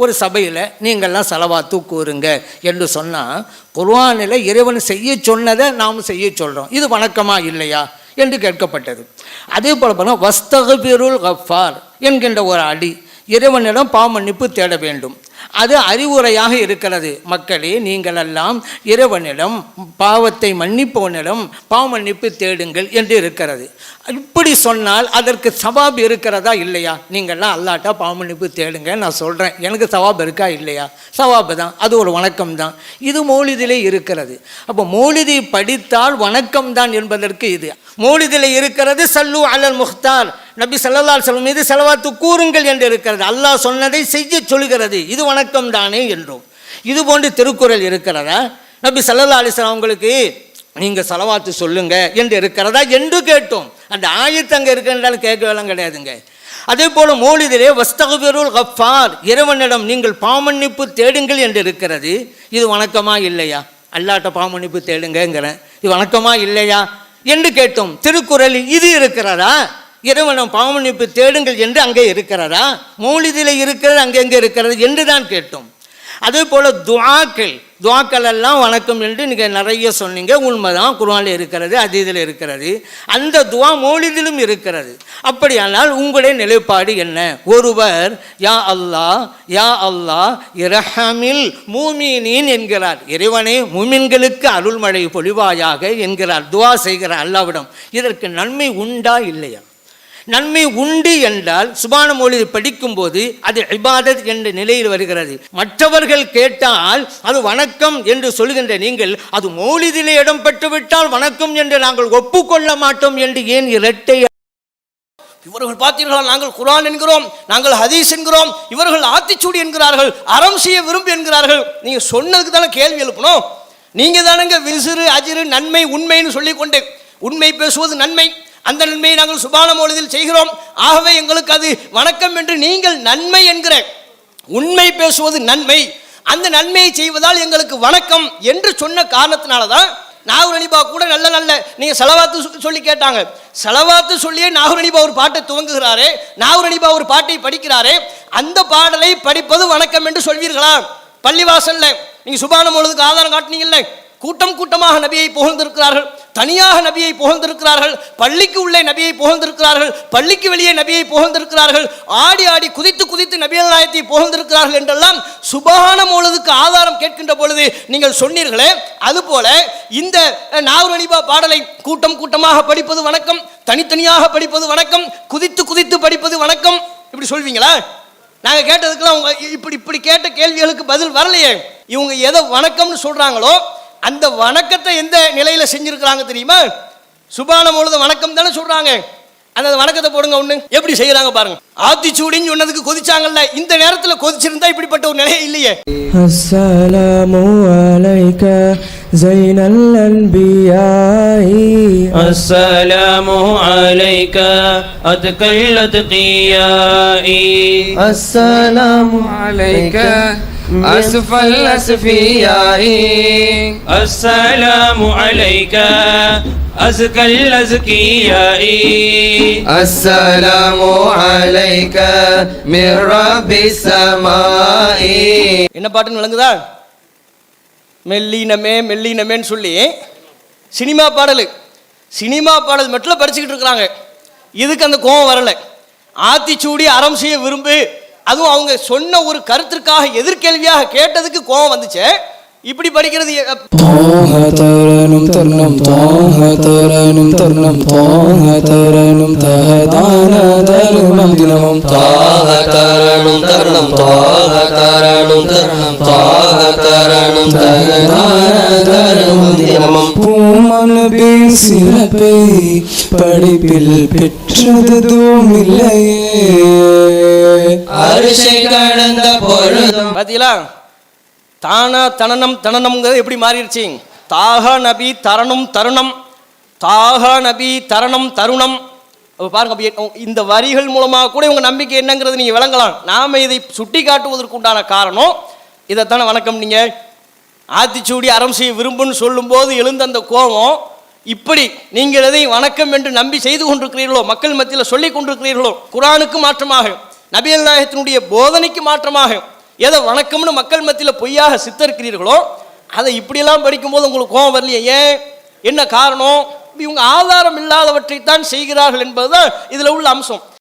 ஒரு சபையில் நீங்கள்லாம் ஸலவாத்து கூறுங்க என்று சொன்னால், குர்ஆனில் இறைவன் செய்ய சொன்னதை நாம் செய்ய சொல்கிறோம். இது வணக்கமா இல்லையா என்று கேட்கப்பட்டது. அதே போல் போனால் வஸ்தக்பிருல் கஃபார் என்கின்ற ஒரு அடி, இறைவனிடம் பாவமன்னிப்பு தேட வேண்டும். அது அறிவுரையாக இருக்கிறது. மக்களே, நீங்களெல்லாம் இறைவனிடம் பாவத்தை மன்னிப்பவனிடம் பாவ மன்னிப்பு தேடுங்கள் என்று இருக்கிறது. இப்படி சொன்னால் அதற்கு சவாப் இருக்கிறதா இல்லையா? நீங்கள்லாம் அல்லாட்டா பாவ மன்னிப்பு தேடுங்க நான் சொல்கிறேன், எனக்கு சவாப் இருக்கா இல்லையா? சவாபு தான், அது ஒரு வணக்கம் தான். இது மௌலிதிலே இருக்கிறது. அப்போ மௌலிதை படித்தால் வணக்கம் தான் என்பதற்கு இது மௌலிதிலே இருக்கிறது. சல்லு அலல் முஹ்தார், நபி ஸல்லல்லாஹு அலைஹி வஸல்லம் மீது ஸலவாத்து கூறுங்கள் என்று இருக்கிறது. அல்லாஹ் சொன்னதை செய்ய சொல்கிறது, இது வணக்கம் தானே என்றும். இது போன்று திருக்குறள் இருக்கிறதா? நபி ஸல்லல்லாஹு அலைஹி வஸல்லம் உங்களுக்கு நீங்கள் ஸலவாத்து சொல்லுங்க என்று இருக்கிறதா என்று கேட்டோம். அந்த ஆயத்து அங்கே இருக்கின்றாலும் கேட்கலாம் கிடையாதுங்க. அதே போல் மௌலிதிலே வஸ்தக்பிருல் கஃபார், இறைவனிடம் நீங்கள் பாவமன்னிப்பு தேடுங்கள் என்று இருக்கிறது. இது வணக்கமா இல்லையா? அல்லாட்ட பாவமன்னிப்பு தேடுங்கிறேன், இது வணக்கமா இல்லையா என்று கேட்டோம். திருக்குறளில் இது இருக்கிறதா? இறைவனிடம் பாவமன்னிப்பு தேடுங்கள் என்று அங்கே இருக்கிறதா? மௌலிதிலே இருக்கிறது, அங்கெங்கே இருக்கிறது என்று தான் கேட்டோம். அதே போல் துஆக்கள் எல்லாம் வணக்கம் என்று நீங்கள் நிறைய சொன்னீங்க. உண்மைதான், குர்ஆனில் இருக்கிறது, ஹதீஸில் இருக்கிறது. அந்த துஆ மௌலிதிலும் இருக்கிறது. அப்படியானால் உங்களுடைய நிலைப்பாடு என்ன? ஒருவர் யா அல்லாஹ் யா அல்லாஹ் இரஹமில் மூமினீன் என்கிறார். இறைவனே மூமின்களுக்கு அருள்மழை பொழிவாயாக என்கிறார், துஆ செய்கிறார் அல்லாஹ்விடம். இதற்கு நன்மை உண்டா இல்லையா? நன்மை உண்டு என்றால் சுபான மௌலிதை படிக்கும்போது அது இபாதத் என்ற நிலையில் வருகிறது. மற்றவர்கள் கேட்டால் அது வணக்கம் என்று சொல்கின்ற நீங்கள், அது மௌலிதிலே இடம் பெற்றுவிட்டால் வணக்கம் என்று நாங்கள் ஒப்புக்கொள்ள மாட்டோம் என்று ஏன் இரட்டை? இவர்கள் பார்த்தீர்களா, நாங்கள் குர்ஆன் என்கிறோம், நாங்கள் ஹதீஸ் என்கிறோம், இவர்கள் ஆத்திச்சூடி என்கிறார்கள், அறம் செய்ய விரும்பு என்கிறார்கள். நீங்க சொன்னதுக்கு தானே கேள்வி எழுப்பணும். நீங்க தானங்க விசிறு அஜிறு நன்மை உண்மைன்னு சொல்லிக்கொண்டு, உண்மை பேசுவது நன்மை, அந்த நன்மையை நாங்கள் சுபான மௌலிதில் செய்கிறோம், ஆகவே எங்களுக்கு அது வணக்கம் என்று நீங்கள் நன்மை என்கிற, உண்மை பேசுவது நன்மை, அந்த நன்மையை செய்வதால் எங்களுக்கு வணக்கம் என்று சொன்ன காரணத்தினால தான் நாகூர் அனிபா கூட நல்ல நீங்க ஸலவாத்து சொல்லி கேட்டாங்க. ஸலவாத்து சொல்லியே நாகூர் அனிபா ஒரு பாட்டை துவங்குகிறாரே, நாகூர் அனிபா ஒரு பாட்டை படிக்கிறாரே, அந்த பாடலை படிப்பது வணக்கம் என்று சொல்வீர்களா? பள்ளிவாசல்ல நீங்க சுபான மௌலிதுக்கு ஆதாரம் காட்டினீங்கல்ல, கூட்டம் கூட்டமாக நபியை புகழ்ந்திருக்கிறார்கள், தனியாக நபியை புகழ்ந்திருக்கிறார்கள், பள்ளிக்கு உள்ளே நபியை புகழ்ந்திருக்கிறார்கள், பள்ளிக்கு வெளியே நபியை புகழ்ந்திருக்கிறார்கள், ஆடி ஆடி குதித்து குதித்து நபிகள் நாயகத்தை புகழ்ந்திருக்கிறார்கள் என்றெல்லாம் சுபஹான மௌலிதுக்கு ஆதாரம் கேட்கின்ற பொழுது நீங்கள் சொன்னீர்களே, அதுபோல இந்த நாகூர் அனிபா பாடலை கூட்டம் கூட்டமாக படிப்பது வணக்கம், தனித்தனியாக படிப்பது வணக்கம், குதித்து குதித்து படிப்பது வணக்கம், இப்படி சொல்வீங்களா? நாங்கள் கேட்டதுக்கெல்லாம் அவங்க இப்படி கேட்ட கேள்விகளுக்கு பதில் வரலையே. இவங்க எதை வணக்கம்னு சொல்றாங்களோ அந்த வணக்கத்தை எந்த நிலையில செஞ்சிருக்கிறாங்க தெரியுமா? சுபான மௌலித வணக்கம் தானே சொல்றாங்க. அந்த வணக்கத்தை போடுங்க ஒண்ணு, எப்படி செய்யறாங்க பாருங்க. ஆத்திச்சூடின்னு சொன்னதுக்கு கொதிச்சாங்கல்ல, இந்த நேரத்துல கொதிச்சிருந்தா இப்படிப்பட்ட ஒரு நிலையே இல்லையே. அஸ்ஸலாமு அலைக ஸைனல் அன்பியாஇ, அஸ்ஸலாமு அலைக அத்கல் அத்கியாஇ, அஸ்ஸலாமு அலைக அஸ்ஃபல் அஸ்ஃபியாஇ, அஸ்ஸலாமு அலைக அஸ்கல் அஸ்கியாஇ, அஸ்ஸலாமு அலைக மிர் ரப்பிஸ் ஸமாஇ. என்ன பாட்டுன்னு விளங்குதா? மெல்லினமே மெல்லினமேன்னு சொல்லி சினிமா பாடல் மட்டும் படிச்சுக்கிட்டு இருக்கிறாங்க. இதுக்கு அந்த கோபம் வரல. ஆத்திச்சூடி அறம் செய்ய விரும்பு, அதுவும் அவங்க சொன்ன ஒரு கருத்திற்காக எதிர்கேள்வியாக கேட்டதுக்கு கோபம் வந்துச்சு. இப்படி படிக்கிறது தரணும் தர்ணம் தரணும் தர்ணம் தரணும் தஹதான தருணம் தினமும் தரணும் தர்ணம் தரணும் தர்ணம் தரணும் தஹதான தருணம் தினமும். பூமன் சிறப்பை படிப்பில் பெற்றதும் இல்லையே, அரிசை கடந்த பொழுதும். பாத்தீங்களா? தானா தனனம்ங்கிறது எப்படி மாறிடுச்சு? தாக நபி தரணும் தருணம், தாக நபி தரணம் தருணம். பாருங்க, இந்த வரிகள் மூலமாக கூட உங்க நம்பிக்கை என்னங்கிறது நீங்க விளங்கலாம். நாம இதை சுட்டி காட்டுவதற்கு உண்டான காரணம் இதைத்தானே. வணக்கம், நீங்க ஆத்திச்சூடி அறம் செய்ய விரும்புன்னு சொல்லும் போது எழுந்த அந்த கோபம், இப்படி நீங்கள் எதை வணக்கம் என்று நம்பி செய்து கொண்டிருக்கிறீர்களோ, மக்கள் மத்தியில் சொல்லிக் கொண்டிருக்கிறீர்களோ, குர்ஆனுக்கு மாற்றமாக, நபிகள் நாயகத்தினுடைய போதனைக்கு மாற்றமாக எதை வணக்கம்னு மக்கள் மத்தியில் பொய்யாக சித்தரிக்கிறீர்களோ அதை இப்படியெல்லாம் படிக்கும்போது உங்களுக்கு கோபம் வரலையே, ஏன், என்ன காரணம்? இவங்க ஆதாரம் இல்லாதவற்றைத்தான் செய்கிறார்கள் என்பதுதான் இதில் உள்ள அம்சம்.